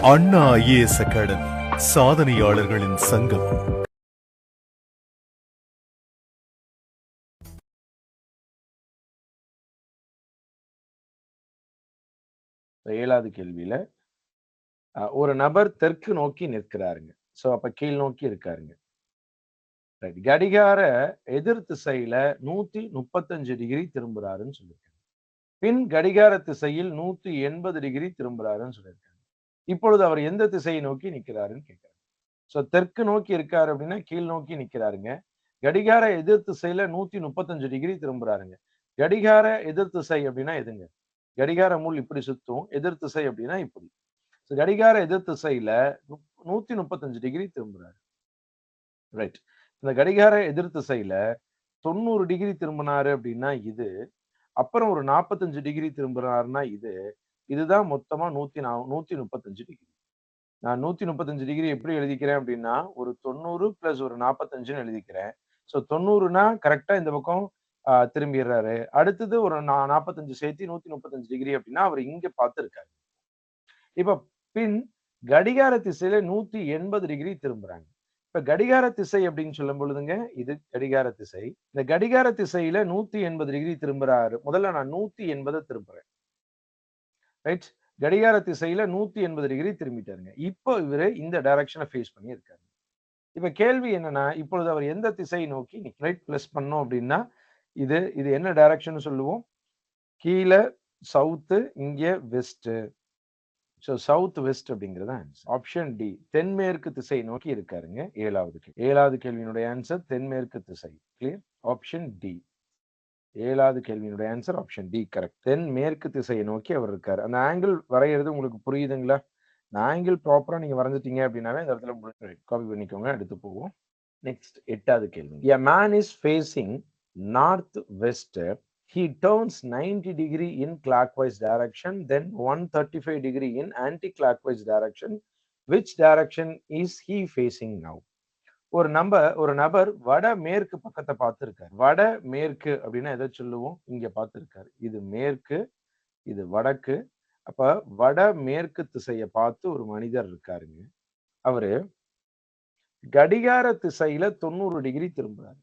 அண்ணா IAS academy சாதனையாளர்களின் சங்கம். ஏழாவது கேள்வியில ஒரு நபர் தெற்கு நோக்கி நிற்கிறாருங்க. சோ அப்ப கீழ் நோக்கி இருக்காருங்க. கடிகார எதிர் திசையில 135 டிகிரி திரும்புறாருன்னு சொல்லியிருக்காங்க. பின் கடிகார திசையில் 180 டிகிரி திரும்புறாருன்னு சொல்லியிருக்காங்க. இப்பொழுது அவர் எந்த திசையை நோக்கி நிற்கிறாருன்னு கேட்கிறாரு. சோ தெற்கு நோக்கி இருக்காரு அப்படின்னா கீழ் நோக்கி நிற்கிறாருங்க. கடிகார எதிர் திசையில 135 டிகிரி திரும்புறாருங்க. கடிகார எதிர் திசை அப்படின்னா எதுங்க? கடிகார முள் இப்படி சுத்தும், எதிர் திசை அப்படின்னா இப்படி. கடிகார எதிர் திசையில 135 டிகிரி திரும்புறாரு. ரைட். இந்த கடிகார எதிர் திசையில 90 டிகிரி திரும்பினாரு அப்படின்னா இது, அப்புறம் ஒரு 45 டிகிரி திரும்புறாருன்னா இதுதான் மொத்தமா 135 டிகிரி. நான் 135 டிகிரி எப்படி எழுதிக்கிறேன் அப்படின்னா ஒரு 90 பிளஸ் ஒரு 45ன்னு எழுதிக்கிறேன். ஸோ 90னா கரெக்டா இந்த பக்கம் திரும்பிடுறாரு. அடுத்தது ஒரு 45 சேர்த்து 135 டிகிரி அப்படின்னா அவர் இங்க பார்த்துருக்காரு. இப்ப பின் கடிகார திசையில 180 டிகிரி திரும்புறாங்க. இப்ப கடிகார திசை அப்படின்னு சொல்லும் பொழுதுங்க, இது கடிகார திசை. இந்த கடிகார திசையில 180 டிகிரி திரும்புறாரு. முதல்ல நான் 180 திரும்புறேன். ரைட். கடிகார திசையில 180 டிகிரி திரும்பிட்டாருங்க. இப்போ இவரு இந்த டைரக்ஷனை ஃபேஸ் பண்ணி இருக்காரு. இப்ப கேள்வி என்னன்னா, இப்பொழுது அவர் எந்த திசையை நோக்கி ரைட் பிளஸ் பண்ணோம் அப்படின்னா, இது என்ன டைரக்ஷன் சொல்லுவோம்? கீழ சவுத், இங்க வெஸ்ட். சோ சவுத் வெஸ்ட் அப்படிங்கிறது ஆன்சர். ஆப்ஷன் டி தென்மேற்கு திசை நோக்கி இருக்காருங்க. ஏழாவது கேள்வியினுடைய ஆன்சர் தென்மேற்கு திசை. கிளியர்? Option D. ஏழாவது கேள்வியினுடைய ஆன்சர் ஆப்ஷன் டி கரெக்ட். தென்மேற்கு திசையை நோக்கி அவர் இருக்காரு. அந்த ஆங்கிள் வரைகிறது உங்களுக்கு புரியுதுங்களா? இந்த ஆங்கிள் ப்ராப்பரா நீங்க வரைஞ்சிட்டீங்க அப்படின்னாவே இந்த இடத்துல காப்பி பண்ணிக்கோங்க. அடுத்து போவோம். நெக்ஸ்ட் எட்டாவது கேள்வி. A man is facing north west. He turns 90 degree in clockwise direction, then 135 degree in anti-clockwise direction. Which direction is he facing now? ஒரு நபர் வட மேற்கு பக்கத்தை பார்த்திருக்காரு. வட மேற்கு அப்படின்னா எதை சொல்லுவோம்? இங்க பார்த்திருக்காரு. இது மேற்கு, இது வடக்கு. அப்ப வட மேற்கு திசையை பார்த்து ஒரு மனிதர் இருக்காருங்க. அவரு கடிகார திசையில 90 டிகிரி திரும்புறாரு.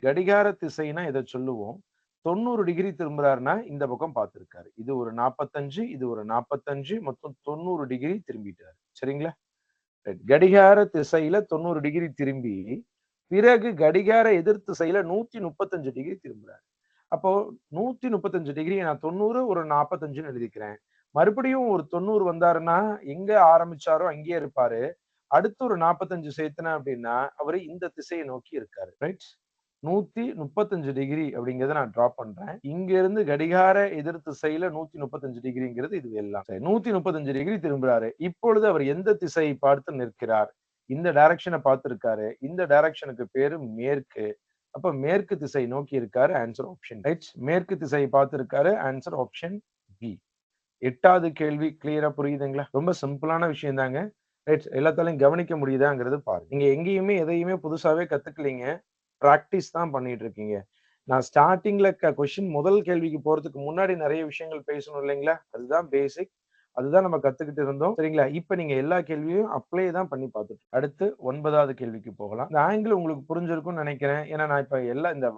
கடிகார திசைனா எதை சொல்லுவோம்? 90 டிகிரி திரும்புறாருன்னா இந்த பக்கம் பார்த்திருக்காரு. இது ஒரு 45, இது ஒரு 45, மொத்தம் 90 டிகிரி திரும்பிட்டாரு. சரிங்களா? கடிகார திசையில 90 டிகிரி திரும்பி, பிறகு கடிகார எதிர் திசையில 135 டிகிரி திரும்புறாரு. அப்போ 135 டிகிரி நான் 90 ஒரு 45ன்னு எழுதிக்கிறேன். மறுபடியும் ஒரு 90 வந்தாருன்னா எங்க ஆரம்பிச்சாரோ அங்கேயே இருப்பாரு. அடுத்து ஒரு 45 சேர்த்தன அப்படின்னா அவரு இந்த திசையை நோக்கி இருக்காரு. ரைட். 135 டிகிரி அப்படிங்கறத நான் டிரா பண்றேன். இங்க இருந்து கடிகார எதிர் திசையில 135 டிகிரிங்கிறது இது எல்லாம். 135 டிகிரி திரும்புறாரு. இப்பொழுது அவர் எந்த திசையை பார்த்து நிற்கிறார்? இந்த டைரக்ஷனை பார்த்திருக்காரு. இந்த டைரக்ஷனுக்கு பேரு மேற்கு. அப்ப மேற்கு திசை நோக்கி இருக்காரு. Answer option right. மேற்கு திசையை பார்த்திருக்காரு. Answer option B. எட்டாவது கேள்வி கிளியரா புரியுதுங்களா? ரொம்ப சிம்பிளான விஷயம் தாங்க. ரைட். எல்லாத்தாலையும் கவனிக்க முடியுதாங்கிறது பாருங்க. நீங்க எங்கேயுமே எதையுமே புதுசாவே கத்துக்கலீங்க. பிராக்டிஸ் தான் பண்ணிட்டு இருக்கீங்க. நான் ஸ்டார்டிங்ல கொஸ்டின் முதல் கேள்விக்கு போறதுக்கு முன்னாடி நிறைய விஷயங்கள் பேசணும் இல்லைங்களா? அதுதான் பேசிக். அதுதான் நம்ம கத்துக்கிட்டு இருந்தோம். சரிங்களா? இப்ப நீங்க எல்லா கேள்வியும் அப்ளை தான் பண்ணி பார்த்துட்டு. அடுத்து 9வது கேள்விக்கு போகலாம். இந்த ஆங்கிள் உங்களுக்கு புரிஞ்சிருக்கும்னு நினைக்கிறேன். ஏன்னா நான் இப்ப எல்லாம் இந்த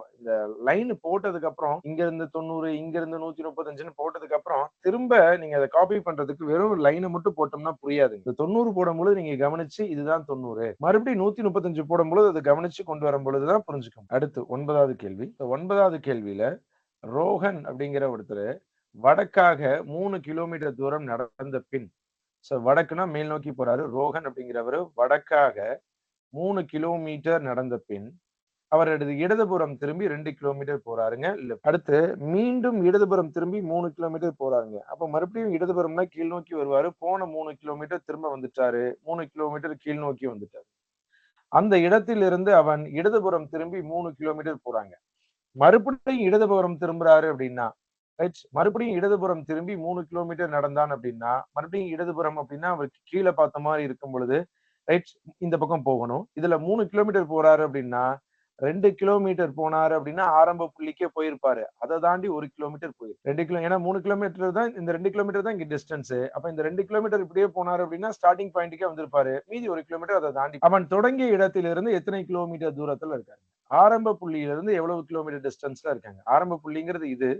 லைன் போட்டதுக்கு அப்புறம் இங்க இருந்து 90, இங்க இருந்து 135ன்னு போட்டதுக்கு அப்புறம் திரும்ப நீங்க அதை காப்பி பண்றதுக்கு வெறும் லைனை மட்டும் போட்டோம்னா புரியாது. இந்த 90 போடும்போது நீங்க கவனிச்சு இதுதான் 90. மறுபடியும் 135 போடும்போது அதை கவனிச்சு கொண்டு வரும் பொழுதுதான் புரிஞ்சுக்கும். அடுத்து 9வது கேள்வி. 9வது கேள்வியில ரோஹன் அப்படிங்கிற ஒருத்தர் வடக்காக 3 கிலோமீட்டர் தூரம் நடந்த பின், வடக்குனா மேல் நோக்கி போறாரு. ரோஹன் அப்படிங்கிறவரு வடக்காக 3 கிலோமீட்டர் நடந்த பின் அவரது இடதுபுறம் திரும்பி 2 கிலோமீட்டர் போறாருங்க. அடுத்து மீண்டும் இடதுபுறம் திரும்பி 3 கிலோமீட்டர் போறாருங்க. அப்ப மறுபடியும் இடதுபுறம்னா கீழ் நோக்கி வருவாரு. போன 3 கிலோமீட்டர் திரும்ப வந்துட்டாரு. 3 கிலோமீட்டர் கீழ் நோக்கி வந்துட்டாரு. அந்த இடத்திலிருந்து அவன் இடதுபுறம் திரும்பி 3 கிலோமீட்டர் போறாங்க. மறுபடியும் இடதுபுறம் திரும்புறாரு அப்படின்னா மறுபடியும் இடதுபுறம் திரும்பி 3 கிலோமீட்டர் நடந்தான் அப்படின்னா மறுபடியும் இடதுபுறம் அப்படின்னா அவருக்கு கீழே பார்த்த மாதிரி இருக்கும் பொழுது ரைட் இந்த பக்கம் போகணும். இதுல 3 கிலோமீட்டர் போறாரு அப்படின்னா 2 கிலோமீட்டர் போனாரு அப்படின்னா ஆரம்ப புள்ளிக்கே போயிருப்பாரு. அதை தாண்டி 1 கிலோமீட்டர் போயிரு 2 கிலோ ஏன்னா 3 கிலோமீட்டர் தான் இந்த 2 கிலோமீட்டர் தான் இங்க டிஸ்டன்ஸ். அப்ப இந்த 2 கிலோமீட்டர் இப்படியே போனாரு அப்படின்னா ஸ்டார்டிங் பாயிண்ட்டுக்கே வந்திருப்பாரு. மீதி 1 கிலோமீட்டர் அதை தாண்டி அவன் தொடங்கிய இடத்திலிருந்து எத்தனை கிலோமீட்டர் தூரத்துல இருக்காரு? ஆரம்ப புள்ளியிலிருந்து எவ்வளவு கிலோமீட்டர் டிஸ்டன்ஸ்ல இருக்காங்க? ஆரம்ப புள்ளிங்கிறது இது.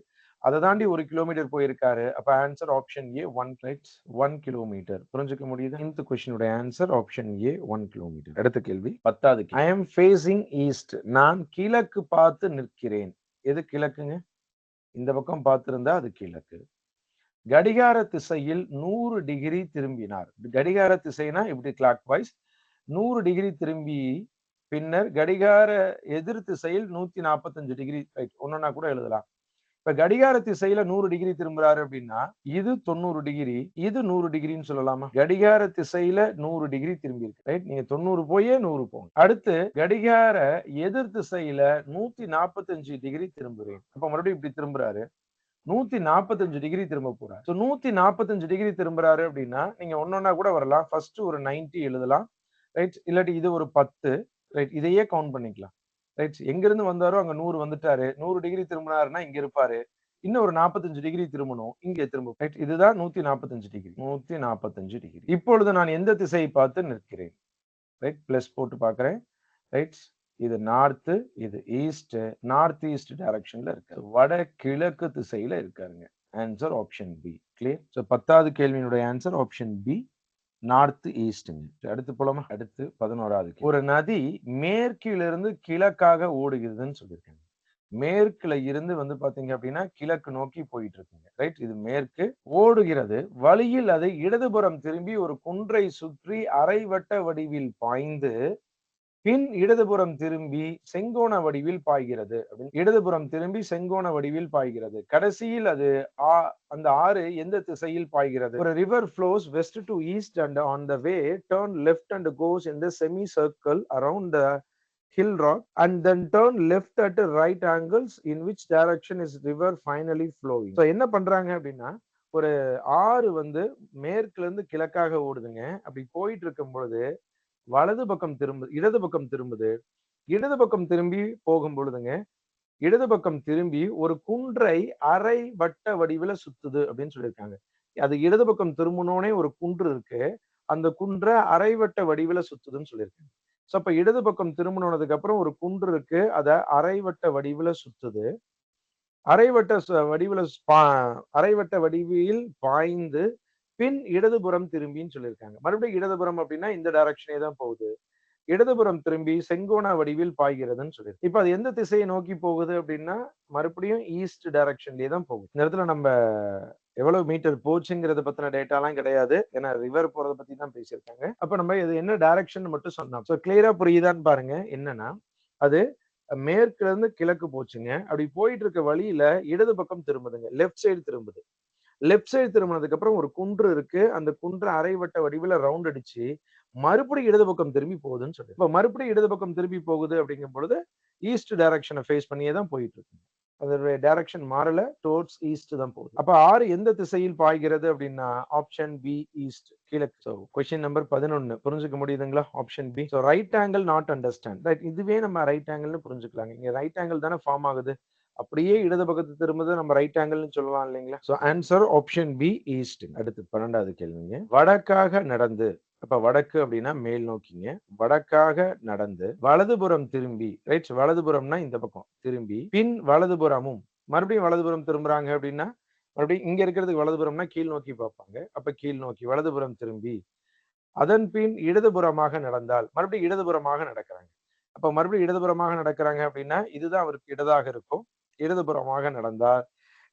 அதை தாண்டி 1 கிலோமீட்டர் போயிருக்காரு. அப்ப ஆன்சர் ஆப்ஷன் ஏ 1 கிலோமீட்டர். புரிஞ்சுக்க முடியுது? இந்த கொஸ்டினோட ஆன்சர் ஆப்ஷன் ஏ 1 கிலோமீட்டர். அடுத்த கேள்வி 10வது. I am facing east. நான் கிழக்கு பார்த்து நிற்கிறேன். எது கிழக்குங்க? இந்த பக்கம் பார்த்திருந்தா அது கிழக்கு. கடிகார திசையில் 100 டிகிரி திரும்பினார். கடிகார திசைனா இப்படி கிளாக் வைஸ் 100 டிகிரி திரும்பி பின்னர் கடிகார எதிர் திசையில் 145 டிகிரி. ஒன்னொன்னா கூட எழுதலாம். இப்ப கடிகார திசையில 100 டிகிரி திரும்புறாரு அப்படின்னா இது 90 டிகிரி, இது 100 டிகிரின்னு சொல்லலாமா? கடிகார திசையில 100 டிகிரி திரும்பி இருக்கு. ரைட்? நீங்க 90 போயே 100 போங்க. அடுத்து கடிகார எதிர் திசையில 145 டிகிரி திரும்புறேன். அப்ப மறுபடியும் இப்படி திரும்புறாரு. 145 டிகிரி திரும்ப போறாரு. 145 டிகிரி திரும்புறாரு அப்படின்னா நீங்க ஒன்னொன்னா கூட வரலாம். ஃபர்ஸ்ட் ஒரு 90 எழுதலாம். ரைட்? இல்லாட்டி இது ஒரு 10. ரைட்? இதையே கவுண்ட் பண்ணிக்கலாம். ரைட்? எங்க இருந்து வந்தாரோ அங்க 100 வந்துட்டாரு. 100 டிகிரி திரும்பினாருன்னா இங்க இருப்பாரு. இன்னும் ஒரு 45 டிகிரி திரும்பணும். இங்க திரும்ப. ரைட்? இதுதான் 145 டிகிரி. 145 டிகிரி. இப்பொழுது நான் எந்த திசையை பார்த்து நிற்கிறேன்? ரைட்? பிளஸ் போட்டு பார்க்கிறேன். ரைட்? இது நார்த், இது ஈஸ்ட். நார்த் ஈஸ்ட் டைரக்ஷன்ல இருக்கு. வடகிழக்கு திசையில இருக்காருங்க. Answer option B. Clear? So 10வது கேள்வியினுடைய ஆன்சர் ஆப்ஷன் பி. நார்த் ஈஸ்ட்ங்க. அடுத்து போலாமா? அடுத்து 11வது. ஒரு நதி மேற்கிலிருந்து கிழக்காக ஓடுகிறதுன்னு சொல்லியிருக்காங்க. மேற்குல இருந்து வந்து பாத்தீங்க அப்படின்னா கிழக்கு நோக்கி போயிட்டு இருக்குங்க. ரைட்? இது மேற்கு ஓடுகிறது. வழியில் அது இடதுபுறம் திரும்பி ஒரு குன்றை சுற்றி அரைவட்ட வடிவில் பாய்ந்து பின் இடதுபுறம் திரும்பி செங்கோண வடிவில் பாய்கிறது. இடதுபுறம் திரும்பி செங்கோண வடிவில் பாய்கிறது. கடைசியில் அது அந்த ஆறு எந்த திசையில் பாய்கிறது? ஒரு river flows west to east and on the way turn left and goes in the semicircle around the hill rock and then turn left at right angles in which direction is river finally flowing. So என்ன பண்றாங்க அப்படின்னா ஒரு ஆறு வந்து மேற்குல இருந்து கிழக்காக ஓடுதுங்க. அப்படி போயிட்டு இருக்கும் பொழுது வலது பக்கம் திரும்புது, இடது பக்கம் திரும்புது. இடது பக்கம் திரும்பி போகும் பொழுதுங்க இடது பக்கம் திரும்பி ஒரு குன்றை அரை வட்ட வடிவில சுத்துது அப்படின்னு சொல்லியிருக்காங்க. அது இடது பக்கம் திரும்பினோனே ஒரு குன்று இருக்கு. அந்த குன்றை அரைவட்ட வடிவில சுத்துதுன்னு சொல்லியிருக்காங்க. சோ அப்ப இடது பக்கம் திரும்பினதுக்கு அப்புறம் ஒரு குன்று இருக்கு. அத அரைவட்ட வடிவில சுத்துது. அரைவட்ட வடிவில் பாய்ந்து பின் இடதுபுறம் திரும்பின்னு சொல்லியிருக்காங்க. மறுபடியும் இடதுபுறம் அப்படின்னா இந்த டைரக்ஷனே தான் போகுது. இடதுபுறம் திரும்பி செங்கோண வடிவில் பாய்கிறதுன்னு சொல்லியிருக்கு. இப்ப அது எந்த திசையை நோக்கி போகுது அப்படின்னா மறுபடியும் ஈஸ்ட் டைரக்ஷன்லயே தான் போகுது. இந்த இடத்துல நம்ம எவ்வளவு மீட்டர் போச்சுங்கிறத பத்தின டேட்டாலாம் கிடையாது. ஏன்னா ரிவர் போறத பத்தி தான் பேசியிருக்காங்க. அப்ப நம்ம இது என்ன டைரக்ஷன் மட்டும் சொன்னோம். சோ கிளியரா புரியுதான்னு பாருங்க. என்னன்னா அது மேற்குல இருந்து கிழக்கு போச்சுங்க. அப்படி போயிட்டு இருக்க வழியில இடது பக்கம் திரும்புதுங்க. லெஃப்ட் சைடு திரும்புது. லெஃப்ட் சைடு திரும்பினதுக்கு அப்புறம் ஒரு குன்று இருக்கு. அந்த குன்று அரைவட்ட வடிவில ரவுண்ட் அடிச்சு மறுபடியும் இடது பக்கம் திரும்பி போகுதுன்னு சொல்லி. இப்ப மறுபடியும் இடது பக்கம் திரும்பி போகுது அப்படிங்கும் பொழுது ஈஸ்ட் டைரக்ஷனை ஃபேஸ் பண்ணியே தான் போயிட்டு இருக்கு. அதோட டைரக்ஷன் மாறல, டுவர்ட்ஸ் ஈஸ்ட் தான் போகுது. அப்ப ஆறு எந்த திசையில் பாய்கிறது அப்படின்னா ஆப்ஷன் பி ஈஸ்ட், கிழக்கு. சோ கொஸ்டின் நம்பர் 11 புரிஞ்சுக்க முடியுதுங்களா? Option B. So right angle not understand. Right, இதுவே நம்ம ரைட் ஆங்கிள்னு புரிஞ்சுக்கலாங்க. இங்க ரைட் ஆங்கிள் தானே ஃபார்ம் ஆகுது. அப்படியே இடது பக்கத்து திரும்புது நம்ம ரைட் ஆங்கிள்னு சொல்லலாம் இல்லைங்களா? So answer option B east. அடுத்து 12வது கேள்விங்க. வடக்காக நடந்து. அப்ப வடக்கு அப்படின்னா மேல் நோக்கிங்க. வடக்காக நடந்து வலதுபுறம் திரும்பி. ரைட், வலதுபுறம்னா இந்த பக்கம் திரும்பி பின் வலதுபுறமும் மறுபடியும் வலதுபுறம் திரும்புறாங்க அப்படின்னா மறுபடியும் இங்க இருக்கிறதுக்கு வலதுபுறம்னா கீழ் நோக்கி பார்ப்பாங்க. அப்ப கீழ் நோக்கி வலதுபுறம் திரும்பி அதன் பின் இடதுபுறமாக நடந்தால் மறுபடியும் இடதுபுறமாக நடக்கிறாங்க. அப்ப மறுபடியும் இடதுபுறமாக நடக்கிறாங்க அப்படின்னா இதுதான் அவருக்கு இடதாக இருக்கும். இடதுபுறமாக நடந்தால்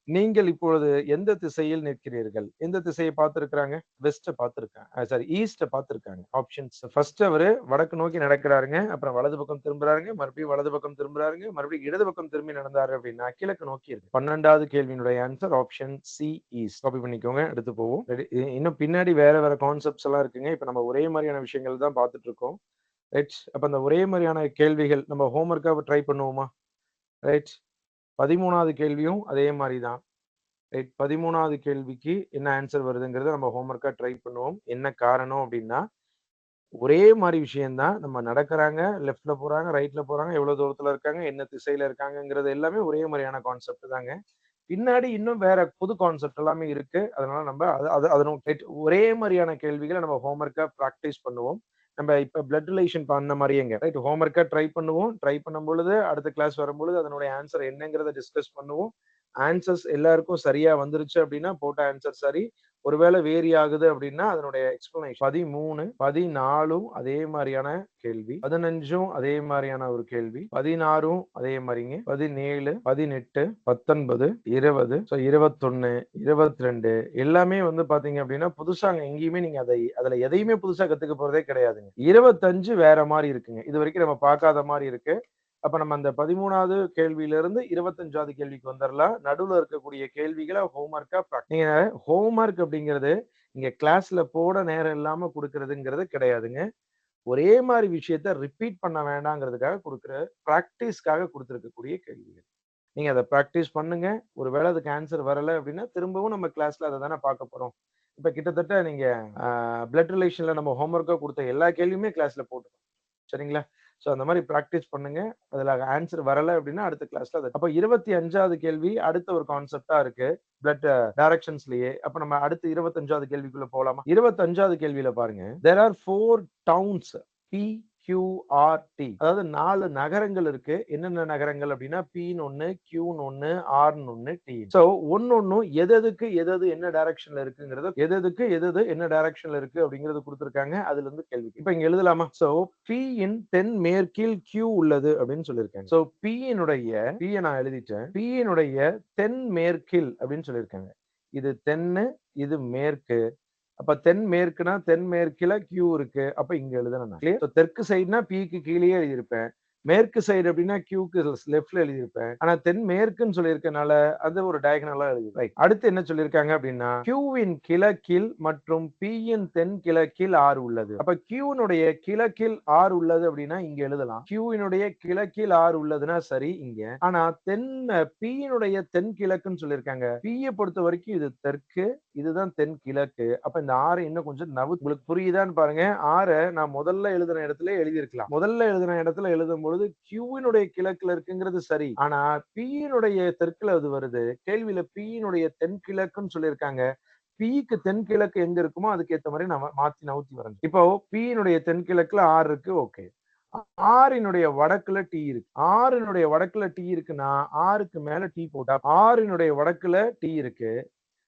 நீங்கள் இப்பொழுது எந்த திசையில் நிற்கிறீர்கள்? எந்த திசையை பார்த்திருக்கிறாங்க? வெஸ்ட பார்த்திருக்காங்க. சாரி, ஈஸ்ட பார்த்திருக்காங்க. ஆப்ஷன்ஸ். ஃபர்ஸ்ட் அவரு வடக்கு நோக்கி நடக்கிறாருங்க. அப்புறம் வலது பக்கம் திரும்புறாருங்க. மறுபடியும் வலது பக்கம் திரும்புறாருங்க. மறுபடியும் இடது பக்கம் திரும்பி நடந்தாரு அப்படின்னா கிழக்கு நோக்கி இருக்கு. 12வது கேள்வியினுடைய answer option C east. Copy பண்ணிக்கோங்க. அடுத்து போவோம். இன்னும் பின்னாடி வேற வேற கான்செப்ட்ஸ் எல்லாம் இருக்குங்க. இப்ப நம்ம ஒரே மாதிரியான விஷயங்கள் தான் பார்த்துட்டு இருக்கோம். ரைட். அப்ப அந்த ஒரே மாதிரியான கேள்விகள் நம்ம ஹோம்ஒர்க்காக ட்ரை பண்ணுவோமா? ரைட். 13வது கேள்வியும் அதே மாதிரி தான். ரைட், 13வது கேள்விக்கு என்ன ஆன்சர் வருதுங்கிறத நம்ம ஹோம்ஒர்க்கா ட்ரை பண்ணுவோம். என்ன காரணம் அப்படின்னா ஒரே மாதிரி விஷயம் தான். நம்ம நடக்குறாங்க, லெஃப்ட்ல போறாங்க, ரைட்ல போறாங்க, எவ்வளவு தூரத்துல இருக்காங்க, என்ன திசையில இருக்காங்கங்கிறது எல்லாமே ஒரே மாதிரியான கான்செப்ட் தாங்க. பின்னாடி இன்னும் வேற புது கான்செப்ட் எல்லாமே இருக்கு. அதனால நம்ம அது அது அத ஒரே மாரியான கேள்விகள நம்ம ஹோம் ஒர்க்கா பிராக்டிஸ் பண்ணுவோம். நம்ம இப்ப பிளட் ரிலேஷன் பண்ண மாரியேங்க. ரைட் ஹோம் ஒர்க்கா ட்ரை பண்ணுவோம். ட்ரை பண்ணும்பொழுது அடுத்த கிளாஸ் வரும்பொழுது அதனுடைய ஆன்ஸர் என்னங்கிறத டிஸ்கஸ் பண்ணுவோம். ஆன்ஸர்ஸ் எல்லாருக்கும் சரியா வந்துருச்சு அப்டின்னா, போட்ட ஆன்ஸர் சரி. ஒருவேள வேரி ஆகுது அப்டின்னா, அதனுடைய எக்ஸ்ப்ளனேஷன் 13, 14ம் அதே மாரியான கேள்வி. 15ம் அதே மாரியான ஒரு கேள்வி. 16ம் அதே மாரிங்க. 17, 18, 19, 20, 21, 22 எல்லாமே வந்து பாத்தீங்க அப்டின்னா, புதுசா அங்க எங்கேயுமே நீங்க அதுல எதையுமே புதுசா கத்துக்க போறதே கிடையாதுங்க. 25 வேற மாரி இருக்குங்க. இதுவரைக்கும் நம்ம பார்க்காத மாரி இருக்கு. அப்ப நம்ம அந்த 13வது கேள்வியிலிருந்து 25வது கேள்விக்கு வந்துரலாம். நடுவுல இருக்கக்கூடிய கேள்விகள ஹோம் ஒர்க்கா நீங்க ஹோம் ஒர்க் அப்படிங்கிறது, இங்க கிளாஸ்ல போட நேரம் இல்லாம குடுக்கிறதுங்கிறது கிடையாதுங்க. ஒரே மாரி விஷயத்த ரிப்பீட் பண்ண வேண்டாங்கிறதுக்காக குடுக்குற பிராக்டிஸ்க்காக குடுத்திருக்கக்கூடிய கேள்விகள். நீங்க அத பிராக்டிஸ் பண்ணுங்க. ஒரு வேள அதுக்கு ஆன்ஸர் வரல அப்படின்னா, திரும்பவும் நம்ம கிளாஸ்ல அத தானே பார்க்க போறோம். இப்ப கிட்டத்தட்ட நீங்க பிளட் ரிலேஷன்ல நம்ம ஹோம் ஒர்க்கா குடுத்த எல்லா கேள்வியுமே கிளாஸ்ல போட்டுட்டோம். சரிங்களா? ஸோ அந்த மாரி பிராக்டிஸ் பண்ணுங்க. அதுல ஆன்ஸர் வரல அப்டின்னா, அடுத்த கிளாஸ்ல அப்ப 25வது கேள்வி அடுத்த ஒரு கான்செப்ட்டா இருக்கு. பிளட் டைரக்ஷன்ஸ்லயே. அப்ப நம்ம அடுத்து 25வது கேள்விக்குள்ள போலாமா? 25வது கேள்வியில பாருங்க. There are 4 towns P, Q, R, T. அதாவது 4 நகரங்கள் இருக்கு. என்னென்ன நகரங்கள் அப்டின்னா, பின்னு ஒண்ணு, கியூன்னு ஒண்ணு, ஆர்ன்னு ஒண்ணு, டி. ஸோ ஒண்ணொண்ணும் எதெதுக்கு எதெது என்ன டைரக்ஷன்ல இருக்குங்கிறத எதெதுக்கு எதெது என்ன டைரக்ஷன்ல இருக்கு அப்டிங்கிறது குடுத்திருக்காங்க. அதுலருந்து கேள்வி. இப்ப இங்க எழுதலாமா? ஸோ பி இன் தென் மேற்கில் கியூ உள்ளது அப்படின்னு சொல்லியிருக்காங்க. ஸோ பி நான் எழுதிட்டேன். பி தென் மேற்கில் அப்படின்னு சொல்லியிருக்காங்க. இது தென்னு, இது மேற்கு. அப்ப தென் மேற்குனா தென் மேற்குல கியூ இருக்கு. அப்ப இங்க எழுதணும் நான். கிளியர்? தெற்கு சைடுனா பிக்கு கீழயே எழுதியிருப்பேன். மேற்கு சைடு அப்படின்னா கியூக்கு லெஃப்ட்ல எழுதியிருப்பேன். ஆனா தென் மேற்குன்னு சொல்லியிருக்கனால அது ஒரு டயகனலா எழுதி ரைட். அடுத்து என்ன சொல்லியிருக்காங்க அப்படின்னா கியூவின் கிழக்கில் மற்றும் பியின் தென் கிழக்கில் ஆறு உள்ளது. அப்ப கியூனுடைய கிழக்கில் ஆறு உள்ளது அப்படின்னா இங்க எழுதலாம். கியூவினுடைய கிழக்கில் ஆறு உள்ளதுன்னா சரி இங்க. ஆனா பியினுடைய தென் கிழக்குன்னு சொல்லியிருக்காங்க. பியை பொறுத்த வரைக்கும் இது தெற்கு, இதுதான் தென் கிழக்கு. அப்ப இந்த ஆறு இன்னும் கொஞ்சம் உங்களுக்கு புரியுதான்னு பாருங்க. ஆற நான் முதல்ல எழுதின இடத்துல எழுதியிருக்கலாம். முதல்ல எழுதின இடத்துல எழுதும் பொழுது கியூவினுடைய கிழக்குல இருக்குங்கிறது சரி. ஆனா பியினுடைய தெற்குல அது வருது. கேள்வியில பியினுடைய தென் கிழக்குன்னு சொல்லியிருக்காங்க. பிக்கு தென்கிழக்கு எங்க இருக்குமோ அதுக்கு ஏத்த மாதிரி நம்ம மாத்தி நவுத்தி வரைஞ்சோம். இப்போ பியினுடைய தென்கிழக்குல ஆறு இருக்கு. ஓகே. ஆறினுடைய வடக்குல டி இருக்கு. ஆறினுடைய வடக்குல டி இருக்குன்னா ஆறுக்கு மேல டி போட்டா ஆறினுடைய வடக்குல டி இருக்கு.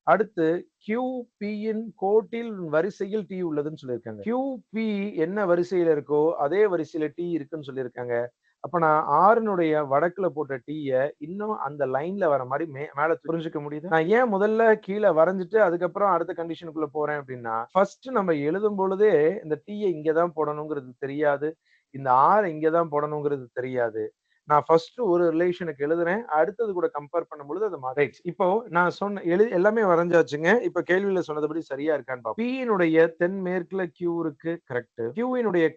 அடுத்து கியூபியின் கோட்டில் வரிசையில் டி உள்ளதுன்னு சொல்லியிருக்காங்க. கியூபி என்ன வரிசையில இருக்கோ அதே வரிசையில டி இருக்குன்னு சொல்லியிருக்காங்க. அப்ப நான் ஆறுனுடைய வடக்குல போட்ட டீய இன்னும் அந்த லைன்ல வர மாதிரி மேல புரிஞ்சுக்க முடியுது. நான் ஏன் முதல்ல கீழே வரைஞ்சிட்டு அதுக்கப்புறம் அடுத்த கண்டிஷனுக்குள்ள போறேன் அப்படின்னா ஃபர்ஸ்ட் நம்ம எழுதும் பொழுதே இந்த டீயை இங்கதான் போடணுங்கிறது தெரியாது. இந்த ஆறு இங்கதான் போடணுங்கிறது தெரியாது. நான் ஃபர்ஸ்ட் ஒரு ரிலேஷனுக்கு எழுதுறேன். அடுத்தது கூட கம்பேர் பண்ணும்பொழுது அது ரைட். இப்போ நான் சொன்ன எல்லாமே வரைஞ்சாச்சுங்க. இப்ப கேள்வியில சொன்னதுபடி சரியா இருக்கான்னு பார்ப்போம். பியினுடைய தென் மேற்குல கியூ இருக்கு. கரெக்ட். கியூவினுடைய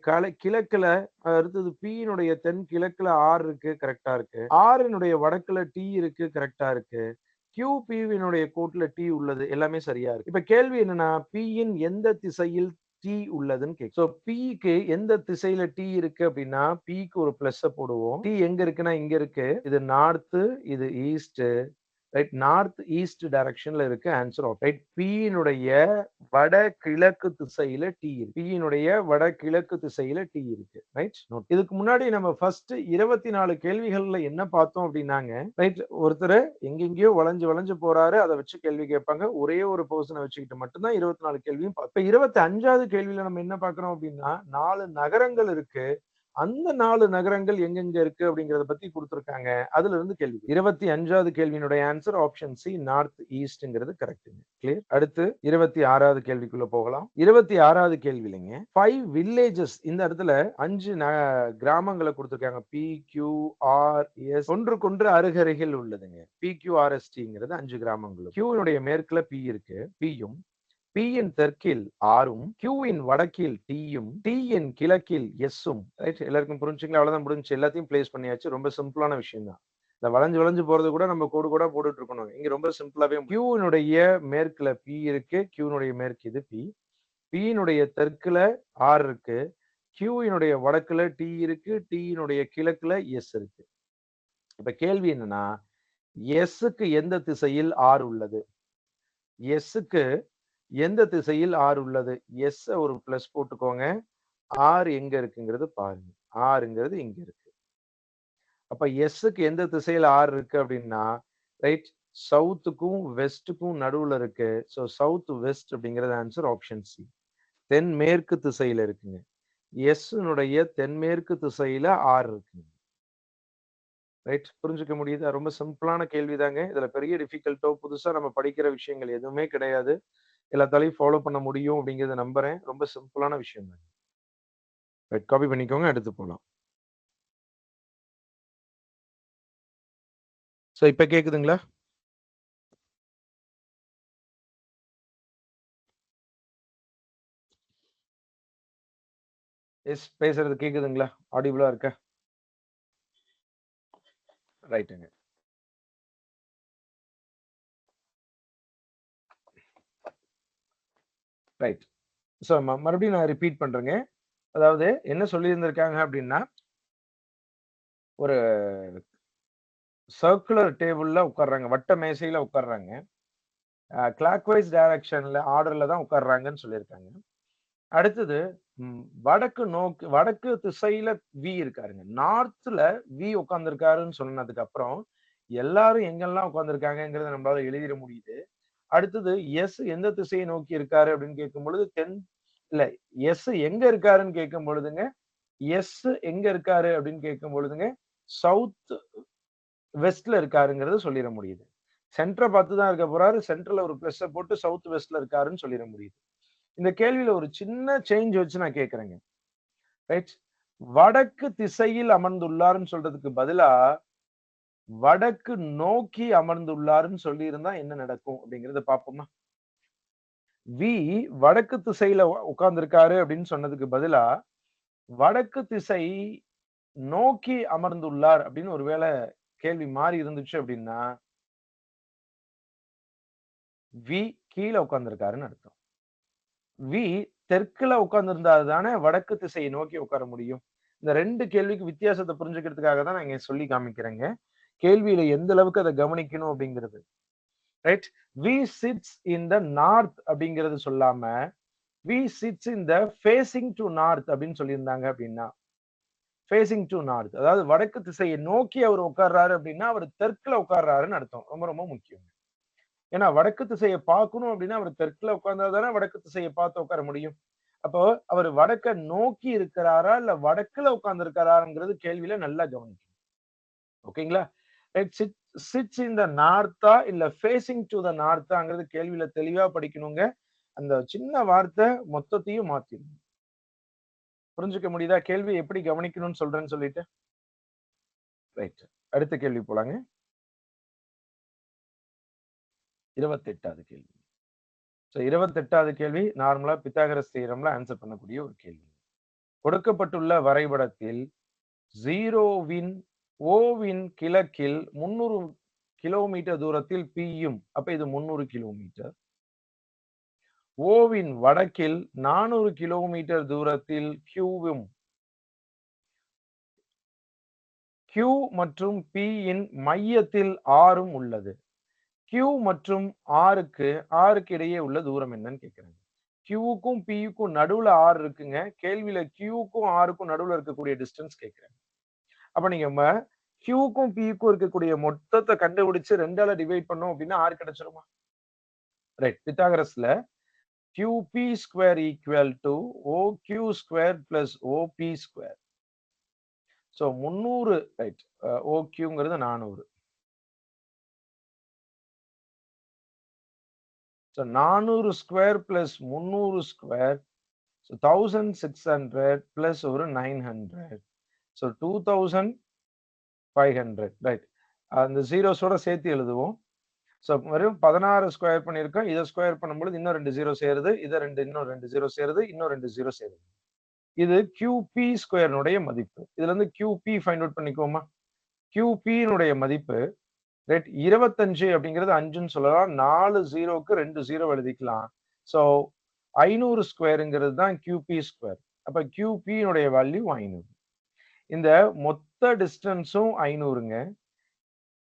கிழக்குல அடுத்தது பியினுடைய தென் கிழக்குல ஆர் இருக்கு. கரெக்டா இருக்கு. ஆறினுடைய வடக்குல டி இருக்கு. கரெக்டா இருக்கு. கியூபிவினுடைய கோட்ல டி உள்ளது. எல்லாமே சரியா இருக்கு. இப்ப கேள்வி என்னன்னா பியின் எந்த திசையில் டி உள்ளதுன்னு கேக்கு. சோ பிக்கு எந்த திசையில டி இருக்கு அப்படின்னா பிக்கு ஒரு பிளஸ் போடுவோம். டி எங்க இருக்குன்னா இங்க இருக்கு. இது நார்த், இது ஈஸ்ட். ரைட். நார்த் ஈஸ்ட் டைரக்ஷன்ல இருக்கு ஆன்சர் ஆஃப் ரைட். பியினுடைய வட கிழக்கு திசையில டி இருக்கு. பியினுடைய வட கிழக்கு திசையில டி இருக்கு. ரைட். இதுக்கு முன்னாடி நம்ம ஃபர்ஸ்ட் 24 கேள்விகள்ல என்ன பார்த்தோம் அப்படின்னாங்க ரைட். ஒருத்தர் எங்கெங்கயோ வளைஞ்சு வளைஞ்சு போறாரு. அதை வச்சு கேள்வி கேட்பாங்க. ஒரே ஒரு பர்சனை வச்சுக்கிட்டு மட்டும்தான் 24 கேள்வியும் இப்ப 25வது கேள்வியில நம்ம என்ன பார்க்கிறோம் அப்படின்னா 4 நகரங்கள் இருக்கு. அந்த 4 நகரங்கள் எங்கெங்க இருக்கு அப்படிங்கறத பத்தி குடுத்திருக்காங்க. அதுல இருந்து கேள்வி. 25வது கேள்வியினுடைய ஆன்சர் ஆப்ஷன் சி நார்த் ஈஸ்ட்ங்கிறது கரெக்ட்டுங்க. கிளியர்? அடுத்து 26வது கேள்விக்குள்ள போகலாம். 26வது கேள்வியிலங்க 5 வில்லேஜஸ் இந்த இடத்துல 5 கிராமங்களை கொடுத்திருக்காங்க. பி, கியூ, ஆர், எஸ் ஒன்றுக்கொன்று அருகருகில் உள்ளதுங்க. பி, கியூ, ஆர், எஸ், டிங்கிறது 5 கிராமங்கள். கியூனுடைய மேற்குல பி இருக்கு. பியும் பியின் தெற்கில் ஆரும், கியூவின் வடக்கில் டீயும், டீயின் கிழக்கில் எஸ்ஸும். ரைட். எல்லாருக்கும் புரிஞ்சுங்களா? அவ்வளவுதான் முடிஞ்சு. எல்லாத்தையும் பிளேஸ் பண்ணியாச்சு. ரொம்ப சிம்பிளான விஷயம் தான். இந்த வளைஞ்சு வளைஞ்சு போறது கூட நம்ம கோடு கூட போட்டுட்டு இருக்கணும். இங்க ரொம்ப சிம்பிளாவே கியூனுடைய மேற்குல பி இருக்கு. கியூனுடைய மேற்கு இது பி. பியினுடைய தெற்குல ஆர் இருக்கு, கியூயினுடைய வடக்குல டி இருக்கு, டியினுடைய கிழக்குல எஸ் இருக்கு. இப்ப கேள்வி என்னன்னா, எஸ்ஸுக்கு எந்த திசையில் ஆர் உள்ளது? எஸ்ஸுக்கு எந்த திசையில் ஆர் உள்ளது? எஸ் ஒரு பிளஸ் போட்டுக்கோங்க. ஆர் எங்க இருக்குங்கிறது பாருங்க. ஆறுங்கிறது இங்க இருக்கு. அப்ப எஸ்ஸுக்கு எந்த திசையில ஆர் இருக்கு அப்படின்னா, ரைட், சவுத்துக்கும் வெஸ்ட்டுக்கும் நடுவுல இருக்கு. ஸோ சவுத் வெஸ்ட் அப்படிங்கிறது ஆன்சர் ஆப்ஷன் சி. தென்மேற்கு திசையில இருக்குங்க. எஸ்னுடைய தென்மேற்கு திசையில ஆர் இருக்குங்க. ரைட், புரிஞ்சுக்க முடியுதா? ரொம்ப சிம்பிளான கேள்விதாங்க. இதுல பெரிய டிஃபிகல்ட்டோ புதுசா நம்ம படிக்கிற விஷயங்கள் எதுவுமே கிடையாது. எல்லாத்தாலையும் ஃபாலோ பண்ண முடியும் அப்படிங்கிறத நம்புறேன். ரொம்ப சிம்பிளான விஷயம் தான். ரைட், காப்பி பண்ணிக்கோங்க. அடுத்து போலாம். சோ இப்ப கேக்குதுங்களா? எஸ், பேசுறது கேக்குதுங்களா? ஆடிபிளா இருக்கா? ரைட்டுங்க. ரைட். சோ மறுபடியும் நான் ரிப்பீட் பண்றேங்க. அதாவது என்ன சொல்லியிருந்திருக்காங்க அப்படின்னா, ஒரு சர்க்குலர் டேபிள்ல உட்கார்றாங்க. வட்ட மேசையில உட்கார்றாங்க. கிளாக் வைஸ் டைரக்ஷன்ல ஆர்டர்ல தான் உட்கார்றாங்கன்னு சொல்லியிருக்காங்க. அடுத்தது வடக்கு திசையில வி இருக்காருங்க. நார்த்ல வி உட்கார்ந்திருக்காருன்னு சொன்னதுக்கு அப்புறம் எல்லாரும் எங்கெல்லாம் உட்கார்ந்திருக்காங்கங்கிறத நம்மளால எழுதிட முடியுது. அடுத்தது எஸ் எந்த திசையை நோக்கி இருக்காரு அப்படின்னு கேட்கும் பொழுது இல்ல, எஸ் எங்க இருக்காருன்னு கேட்கும் பொழுதுங்க, எஸ் எங்க இருக்காரு அப்படின்னு கேட்கும் பொழுதுங்க, சவுத் வெஸ்ட்ல இருக்காருங்கிறது சொல்லிட முடியுது. சென்டரை பார்த்து தான் இருக்க போறாரு. சென்டர்ல ஒரு பிளஸ் போட்டு சவுத் வெஸ்ட்ல இருக்காருன்னு சொல்லிட முடியுது. இந்த கேள்வியில ஒரு சின்ன சேஞ்ச் வச்சு நான் கேட்கிறேங்க. ரைட், வடக்கு திசையில் அமர்ந்துள்ளாருன்னு சொல்றதுக்கு பதிலா வடக்கு நோக்கி அமர்ந்துள்ளாருன்னு சொல்லி இருந்தா என்ன நடக்கும் அப்படிங்கறத பாப்போமா? வி வடக்கு திசையில உட்கார்ந்திருக்காரு அப்படின்னு சொன்னதுக்கு பதிலா வடக்கு திசை நோக்கி அமர்ந்துள்ளார் அப்படின்னு ஒருவேளை கேள்வி மாறி இருந்துச்சு அப்படின்னா வி கீழே உட்கார்ந்திருக்காருன்னு அர்த்தம். வி தெற்குல உட்கார்ந்திருந்தாது தானே வடக்கு திசையை நோக்கி உட்கார முடியும். இந்த ரெண்டு கேள்விக்கு வித்தியாசத்தை புரிஞ்சுக்கிறதுக்காக தான் நான் இங்க சொல்லி காமிக்கிறேங்க. கேள்வியில எந்த அளவுக்கு அதை கவனிக்கணும் அப்படிங்கிறது. Right, we sits in the north அப்படிங்கிறது சொல்லாம we sits in the facing to north அப்படின்னு சொல்லியிருந்தாங்க அப்படின்னா, ஃபேசிங் டு நார்த் அதாவது வடக்கு திசையை நோக்கி அவர் உட்கார்றாரு அப்படின்னா அவர் தெற்குல உட்கார்றாருன்னு அர்த்தம். ரொம்ப ரொம்ப முக்கியம். ஏன்னா வடக்கு திசையை பார்க்கணும் அப்படின்னா அவர் தெற்குல உட்கார்ந்தா தானே வடக்கு திசையை பார்த்து உட்கார முடியும். அப்போ அவர் வடக்க நோக்கி இருக்கிறாரா இல்ல வடக்குல உட்கார்ந்து இருக்கிறாருங்கிறது கேள்வியில நல்லா கவனிக்கணும். ஓகேங்களா? ரைட், சிட்ஸ் இன் த நார்த்தா இல்ல ஃபேசிங் டு த நார்த்தாங்கிறது கேள்வியில தெளிவா படிக்கணுங்க. அந்த சின்ன வார்த்தை மொத்தத்தையும் மாத்திடும். புரிஞ்சுக்க முடியுதா? கேள்வி எப்படி கவனிக்கணும்னு சொல்றேன்னு சொல்லிட்டு. ரைட், அடுத்த கேள்வி போலாங்க. 28வது கேள்வி. சோ 28வது கேள்வி நார்மலா பித்தாகரஸ் தியரம்ல ஆன்சர் பண்ணக்கூடிய ஒரு கேள்வி. கொடுக்கப்பட்டுள்ள வரைபடத்தில் 0வின் ஓவின் கிழக்கில் 300 கிலோமீட்டர் தூரத்தில் பியும், அப்ப இது 300 கிலோமீட்டர். ஓவின் வடக்கில் 400 கிலோமீட்டர் தூரத்தில் கியூவும், கியூ மற்றும் பி யின் மையத்தில் ஆரும் உள்ளது. கியூ மற்றும் ஆருக்கு இடையே உள்ள தூரம் என்னன்னு கேக்குறாங்க. கியூவுக்கும் பியுக்கும் நடுவுல ஆர் இருக்குங்க. கேள்வியில கியூவுக்கும் ஆருக்கும் நடுவுல இருக்கக்கூடிய டிஸ்டன்ஸ் கேக்குறாங்க. அப்ப நீங்க கியூக்கும் பிக்கும் இருக்கக்கூடிய மொத்தத்தை கண்டுபிடிச்சு 2ஆல டிவைட் பண்ணோம் அப்படின்னா ஆர் கிடைச்சிருமா? ரைட், பித்தாகரஸ்ல QP square equal to OQ square plus OP square. So 300, right, OQங்கிறது 400. சோ 400 square plus 300 square, so 1600 plus ஒரு 900, so 2500. ரைட், அந்த ஜீரோஸோட சேர்த்து எழுதுவோம். சோ வெறும் 16 ஸ்கொயர் பண்ணியிருக்கோம். இதை ஸ்கொயர் பண்ணும்போது இன்னும் 2 ஜீரோ சேருது. இன்னும் 2 ஜீரோ சேருது. இன்னும் 2 ஜீரோ சேருது. இது QP ஸ்கொயர்னுடைய மதிப்பு. இதுல இருந்து QP ஃபைண்ட் அவுட் பண்ணிக்கோமா? QP மதிப்பு ரைட் 25 அப்படிங்கிறது 5ன்னு சொல்லலாம். 4 ஜீரோக்கு 2 ஜீரோ எழுதிக்கலாம். சோ 500 ஸ்கொயருங்கிறது தான் QP ஸ்கொயர். அப்ப QP னுடைய வேல்யூ 500. இந்த மொத்த டிஸ்டன்ஸும் 500ங்க.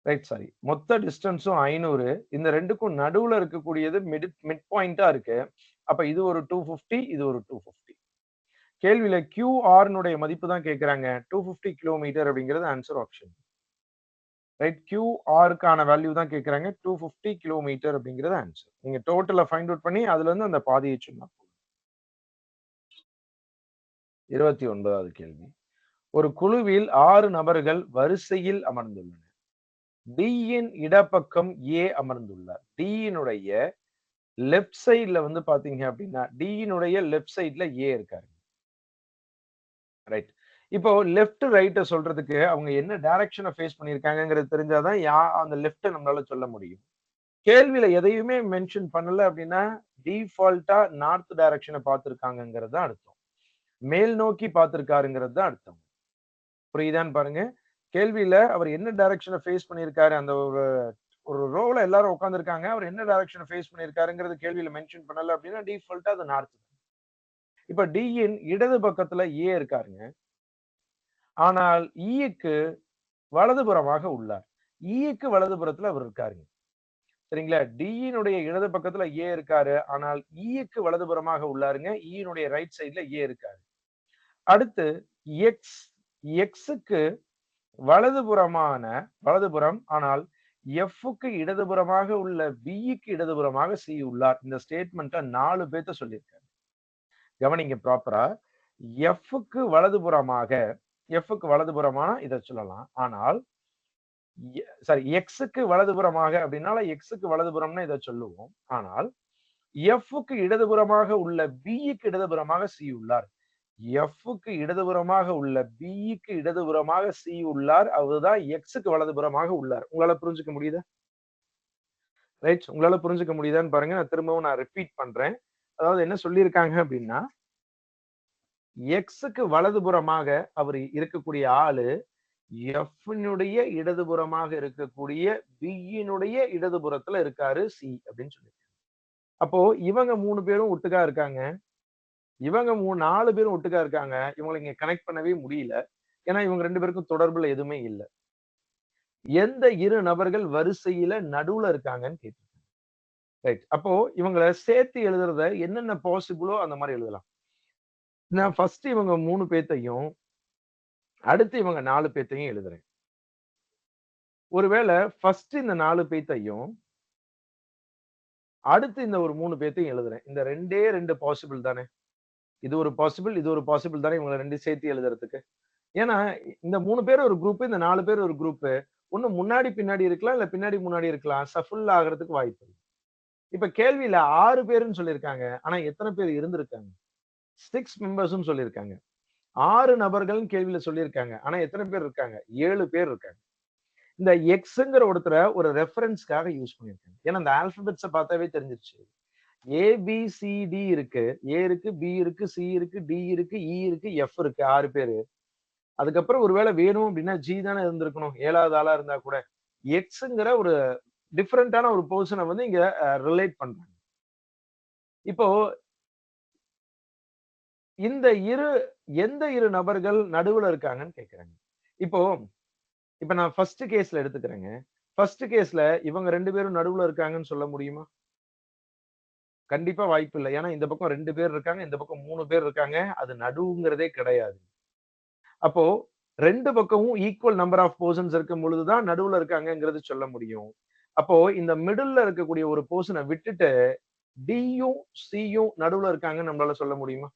Right, sorry. மொத்த டிஸ்டன்ஸும் 500. இந்த 2க்கும் நடுவுல இருக்கக்கூடியது மிட் பாயிண்டா இருக்கு. அப்ப இது ஒரு 250, இது ஒரு 250. கேள்வியில QR னுடைய மதிப்பு தான் கேக்குறாங்க. 250 கிலோமீட்டர் அப்படிங்கிறது ஆன்சர் ஆப்ஷன். ரைட், QRக்கான வேல்யூ தான் கேக்குறாங்க. 250 கிலோமீட்டர் அப்படிங்கிறது ஆன்சர். நீங்க டோட்டல ஃபைண்ட் அவுட் பண்ணி அதுல இருந்து அந்த பாதியை சொன்னா போதும். 29வது கேள்வி. ஒரு குழுவில் 6 நபர்கள் வரிசையில் அமர்ந்துள்ளனர். D யின் இடப்பக்கம் A அமர்ந்துள்ளார். D யினுடைய லெஃப்ட் சைடுல வந்து பாத்தீங்க அப்படின்னா D யினுடைய லெஃப்ட் சைடுல A இருக்காரு. ரைட். இப்போ லெஃப்ட் ரைட்ட சொல்றதுக்கு அவங்க என்ன டைரக்ஷனை ஃபேஸ் பண்ணியிருக்காங்கங்கிறது தெரிஞ்சாதான் அந்த லெஃப்ட் நம்மளால சொல்ல முடியும். கேள்வியில எதையுமே மென்ஷன் பண்ணல அப்படின்னா டிஃபால்ட்டா நார்த் டைரக்ஷனை பார்த்திருக்காங்கங்கிறது தான் அர்த்தம். மேல் நோக்கி பார்த்திருக்காருங்கிறது தான் அர்த்தம். புரியுதான்னு பாருங்க. கேள்வியில அவர் என்ன டைரக்ஷனை ஃபேஸ் பண்ணியிருக்காரு, அந்த ஒரு ஒரு ரோல எல்லாரும் உட்கார்ந்திருக்காங்க. அவர் என்ன டைரக்ஷனை ஃபேஸ் பண்ணியிருக்காருங்கிறது கேள்வியில மென்ஷன் பண்ணல அப்படின்னா டிஃபால்ட்டா அது நார்த். இப்ப D யின் இடது பக்கத்துல A இருக்காருங்க. ஆனால் ஈக்கு வலதுபுறமாக உள்ளார். ஈக்கு வலதுபுறத்துல அவர் இருக்காருங்க. சரிங்களா? டியினுடைய இடது பக்கத்துல ஏ இருக்காரு. ஆனால் ஈக்கு வலதுபுறமாக உள்ளாருங்க. ஈயினுடைய ரைட் சைடுல ஏ இருக்காரு. அடுத்து எக்ஸ் எக்ஸுக்கு வலதுபுறம், ஆனால் எஃப்க்கு இடதுபுறமாக உள்ள பிக்கு இடதுபுறமாக சி உள்ளார். இந்த ஸ்டேட்மெண்ட்ட 4 பேர்த்த சொல்லியிருக்காரு. கவனிங்க ப்ராப்பரா. எஃப்க்கு வலதுபுறமான இதை சொல்லலாம். ஆனால் சாரி, எக்ஸுக்கு வலதுபுறமாக அப்படின்னால எக்ஸுக்கு வலதுபுறம்னு இதை சொல்லுவோம். ஆனால் எஃப்க்கு இடதுபுறமாக உள்ள பிக்கு இடதுபுறமாக சி உள்ளார். எஃப்க்கு இடதுபுறமாக உள்ள பிக்கு இடதுபுறமாக சி உள்ளார். அவர்தான் எக்ஸுக்கு வலதுபுறமாக உள்ளார். உங்களால புரிஞ்சுக்க முடியுதா? ரைட், உங்களால புரிஞ்சுக்க முடியுதான்னு பாருங்க. நான் திரும்பவும் ரிப்பீட் பண்றேன். அதாவது என்ன சொல்லியிருக்காங்க அப்படின்னா, எக்ஸுக்கு வலதுபுறமாக அவர் இருக்கக்கூடிய ஆளு எஃப்னுடைய இடதுபுறமாக இருக்கக்கூடிய பியினுடைய இடதுபுறத்துல இருக்காரு சி அப்படின்னு சொல்லி. அப்போ இவங்க 3 பேரும் ஒட்டுக்கா இருக்காங்க. இவங்க 4 பேரும் ஒட்டுக்கா இருக்காங்க. இவங்களை இங்க கனெக்ட் பண்ணவே முடியல. ஏன்னா இவங்க 2 பேருக்கும் தொடர்புல எதுவுமே இல்ல. எந்த 2 நபர்கள் வரிசையில நடுவுல இருக்காங்கன்னு கேட்டிருக்காங்க. ரைட். அப்போ இவங்களை சேர்த்து எழுதுறத என்னென்ன பாசிபிளோ அந்த மாதிரி எழுதலாம். நான் ஃபர்ஸ்ட் இவங்க 3 பேத்தையும் அடுத்து இவங்க 4 பேத்தையும் எழுதுறேன். ஒருவேளை ஃபர்ஸ்ட் இந்த 4 பேத்தையும் அடுத்து இந்த ஒரு 3 பேத்தையும் எழுதுறேன். இந்த 2 பாசிபிள் தானே. இது ஒரு பாசிபிள், இது ஒரு பாசிபிள் தானே இவங்க 2 சேர்த்து எழுதுறதுக்கு. ஏன்னா இந்த 3 பேர் ஒரு குரூப், இந்த 4 பேர் ஒரு குரூப். ஒண்ணு முன்னாடி பின்னாடி இருக்கலாம், இல்ல பின்னாடி முன்னாடி இருக்கலாம். ஷஃபிள் ஆகிறதுக்கு வாய்ப்பு இருக்கு. இப்ப கேள்வியில 6 பேருன்னு சொல்லியிருக்காங்க. ஆனா எத்தனை பேர் இருந்திருக்காங்க? 6 மெம்பர்ஸ்னு சொல்லியிருக்காங்க. 6 நபர்கள்னு கேள்வியில சொல்லியிருக்காங்க. ஆனா எத்தனை பேர் இருக்காங்க? 7 பேர் இருக்காங்க. இந்த எக்ஸ்ங்கிற ஒருத்தரை ஒரு ரெஃபரன்ஸ்க்காக யூஸ் பண்ணியிருக்காங்க. ஏன்னா இந்த ஆல்பபெட்ஸை பார்த்தாவே தெரிஞ்சிருச்சு. ஏபிசிடி இருக்கு, ஏ இருக்கு, பி இருக்கு, சி இருக்கு, டி இருக்கு, இ இருக்கு, எஃப் இருக்கு. 6 பேரு. அதுக்கப்புறம் ஒருவேளை வேணும் அப்படின்னா ஜி தானே இருந்திருக்கணும். 7வது ஆளா இருந்தா கூட. எக்ஸ்ங்கிற ஒரு டிஃபரெண்டான ஒரு பர்சனை வந்து இங்க ரிலேட் பண்றாங்க. இப்போ இந்த எந்த 2 நபர்கள் நடுவுல இருக்காங்கன்னு கேக்குறாங்க. இப்போ இப்ப நான் ஃபர்ஸ்ட் கேஸ்ல எடுத்துக்கிறேங்க. ஃபர்ஸ்ட் கேஸ்ல இவங்க 2 பேரும் நடுவுல இருக்காங்கன்னு சொல்ல முடியுமா? கண்டிப்பா வாய்ப்பு இல்ல. ஏன்னா இந்த பக்கம் 2 பேர் இருக்காங்க, இந்த பக்கம் 3 பேர் இருக்காங்க. அது நடுவுங்கிறதே கிடையாது. அப்போ 2 பக்கமும் ஈக்குவல் நம்பர் ஆஃப் பெர்சன்ஸ் இருக்கும் பொழுது தான் நடுவுல இருக்காங்கங்கிறது சொல்ல முடியும். அப்போ இந்த மிடில்ல இருக்கக்கூடிய ஒரு பெர்சனை விட்டுட்டு டியும் சியும் நடுவுல இருக்காங்கன்னு நம்மளால சொல்ல முடியுமா?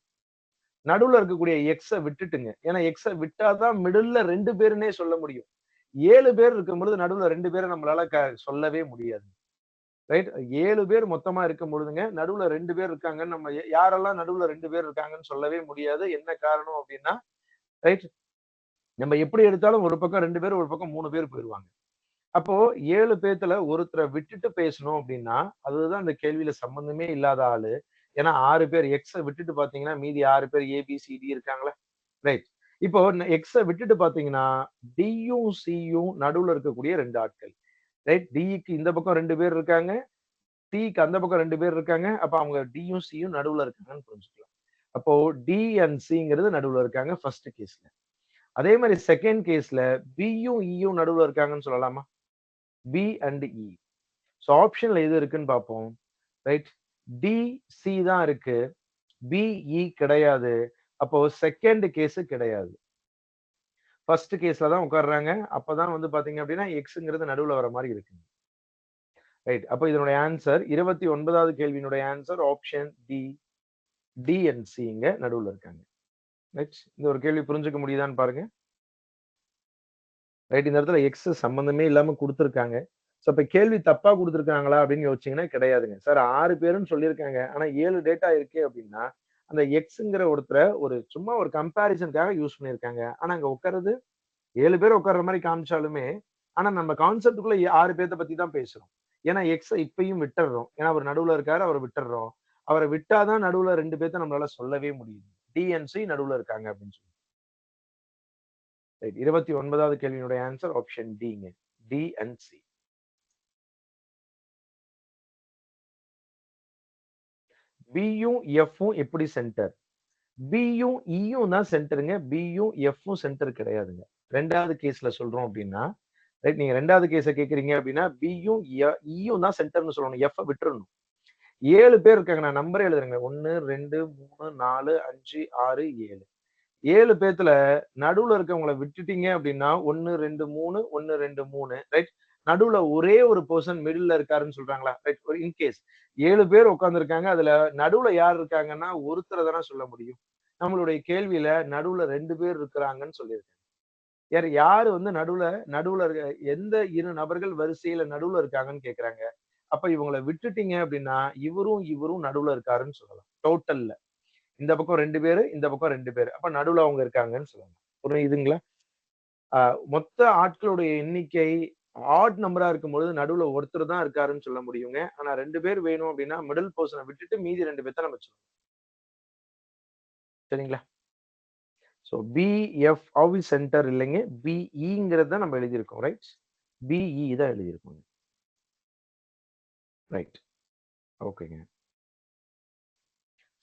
நடுவுல இருக்கக்கூடிய எக்ஸ விட்டுட்டுங்க. ஏன்னா எக்ஸ விட்டாதான் மிடில்ல 2 பேருன்னே சொல்ல முடியும். 7 பேர் இருக்கும்பொழுது நடுவுல 2 பேர நம்மளால சொல்லவே முடியாது. ரைட். 7 பேர் மொத்தமா இருக்கும் பொழுதுங்க, நடுவுல 2 பேர் இருக்காங்கன்னு நம்ம யாரெல்லாம் நடுவுல 2 பேர் இருக்காங்கன்னு சொல்லவே முடியாது. என்ன காரணம் அப்படின்னா, ரைட். நம்ம எப்படி எடுத்தாலும் ஒரு பக்கம் 2 பேர், ஒரு பக்கம் 3 பேர் போயிருவாங்க. அப்போ 7 பேத்துல ஒருத்தர விட்டுட்டு பேசணும் அப்படின்னா, அதுதான் அந்த கேள்வியில சம்பந்தமே இல்லாத ஆளு. ஏன்னா 6 பேர் எக்ஸ விட்டுட்டு பாத்தீங்கன்னா, மீதி 6 பேர் ஏ, பி, சி, டி இருக்காங்களா? ரைட். இப்போ எக்ஸ விட்டுட்டு பாத்தீங்கன்னா, டியும், சியும் நடுவுல இருக்கக்கூடிய 2 ஆட்கள். ரைட். டிக்கு இந்த பக்கம் 2 பேர் இருக்காங்க. டிக்கு அந்த பக்கம் 2 பேர் இருக்காங்க. அப்ப அவங்க டியும், சியும் நடுவுல இருக்காங்கன்னு புரிஞ்சுக்கலாம். அப்போ டி அண்ட் சிங்கிறது நடுவுல இருக்காங்க ஃபர்ஸ்ட் கேஸ்ல. அதே மாரி செகண்ட் கேஸ்ல பியும், இயும் நடுவுல இருக்காங்கன்னு சொல்லலாமா? B and E. சோ ஆப்ஷன்ல எது இருக்குன்னு பார்ப்போம். ரைட். டி, சி தான் இருக்கு. பி, இ கிடையாது. அப்போ செகண்ட் கேஸ் கிடையாது. ஃபர்ஸ்ட் கேஸ்ல தான் உட்கார்றாங்க. அப்பதான் வந்து பாத்தீங்க அப்படின்னா, எக்ஸ்ங்கிறது நடுவுல வர மாரி இருக்கு. ரைட். அப்ப இதனுடைய ஆன்சர் 29வது கேள்வியினுடைய answer option D. D and C இங்க நடுவுல இருக்காங்க. ரைட். இந்த ஒரு கேள்வி புரிஞ்சுக்க முடியுதான்னு பாருங்க. ரைட். இந்த இடத்துல எக்ஸ் சம்பந்தமே இல்லாம குடுத்திருக்காங்க. சோ இப்ப கேள்வி தப்பா குடுத்திருக்காங்களா அப்படின்னு யோசிச்சீங்கன்னா கிடையாதுங்க. சார் 6 பேருன்னு சொல்லியிருக்காங்க. ஆனா 7 டேட்டா இருக்கே அப்படின்னா, அந்த எக்ஸ்ங்கிற ஒருத்தர ஒரு சும்மா ஒரு கம்பேரிசன்க்காக யூஸ் பண்ணியிருக்காங்க. ஆனா அங்க உட்கார்றது 7 பேர் உட்கார்ற மாரி காமிச்சாலுமே, ஆனா நம்ம கான்செப்ட்க்குள்ள 6 பேத்த பத்தி தான் பேசுறோம். ஏன்னா எக்ஸ இப்பயும் விட்டுர்றோம். ஏன்னா அவர் நடுவுல இருக்காரு, அவர விட்டுர்றோம். அவர விட்டா தான் நடுவுல 2 பேத்த நம்மளால சொல்லவே முடியுது. டி அண்ட் சி நடுவுல இருக்காங்க அப்படின்னு சொல்லி. ரைட். 29வது கேள்வியினுடைய ஆன்சர் ஆப்ஷன் டிங்க. D and C. பியும், எஃப்பும் எப்படி சென்டர்? பியும், இயும் தான் சென்டருங்க. பியும், எஃப்பும் சென்டர் கிடையாதுங்க. 2வது கேஸ்ல சொல்றோம் அப்படின்னா, ரைட் நீங்க 2வது கேஸ கேட்கிறீங்க அப்படின்னா, பியும், இயும் தான் சென்டர்ன்னு சொல்லணும். எஃப்ப விட்டுறணும். 7 பேர் இருக்காங்க. நான் நம்பரே எழுதுறேங்க. 1, 2, 3, 4, 5, 6, 7. 7 பேத்துல நடுவுல இருக்கவங்கள விட்டுட்டீங்க அப்படின்னா, 1, 2, 3, 1, 2, 3 ரைட். நடுவுல ஒரே ஒரு பெர்சன் மிடில்ல இருக்காருன்னு சொல்றாங்களா? ரைட். ஒரு இன்கேஸ் 7 பேர் உட்கார்ந்திருக்காங்க. அதுல நடுவுல யார் இருக்காங்கன்னா, ஒருத்தர தானே சொல்ல முடியும். நம்மளுடைய கேள்வியில நடுவுல 2 பேர் இருக்கிறாங்கன்னு சொல்லியிருக்காங்க. வேற யாரு வந்து நடுவுல நடுவுல இருக்க எந்த 2 நபர்கள் வரிசையில நடுவுல இருக்காங்கன்னு கேட்கறாங்க. அப்ப இவங்கள விட்டுட்டீங்க அப்படின்னா, இவரும் நடுவுல இருக்காருன்னு சொல்லலாம். டோட்டல்ல. இந்த பக்கம் 2 பேரு, இந்த பக்கம் 2 பேரு. அப்ப நடுவுல அவங்க இருக்காங்கன்னு சொல்லலாம். புரியுதுங்களா? அ மொத்த ஆட்களுடைய எண்ணிக்கை ஆட் நம்பரா இருக்கும்பொழுது நடுவுல ஒருத்தர் தான் இருக்காருன்னு சொல்ல முடியுங்க. ஆனா 2 பேர் வேணும் அப்படின்னா, மிடில் பெர்சன விட்டுட்டு மீதி 2 பேத்த நம்ம சொல்லணும். சரிங்களா? So PF how is centre இல்லைங்க. பிஇங்கிறத நம்ம எழுதியிருக்கோம். ரைட்? பிஇ தான் எழுதியிருக்கோம். ரைட். ஓகேங்க.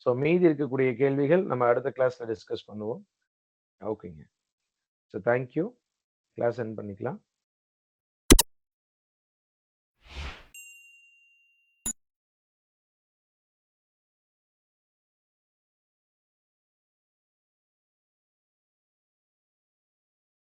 சோ மீதி இருக்கக்கூடிய கேள்விகள் நம்ம அடுத்த கிளாஸ்ல டிஸ்கஸ் பண்ணுவோம். ஓகேங்க. So thank you. Class end பண்ணிக்கலாம்.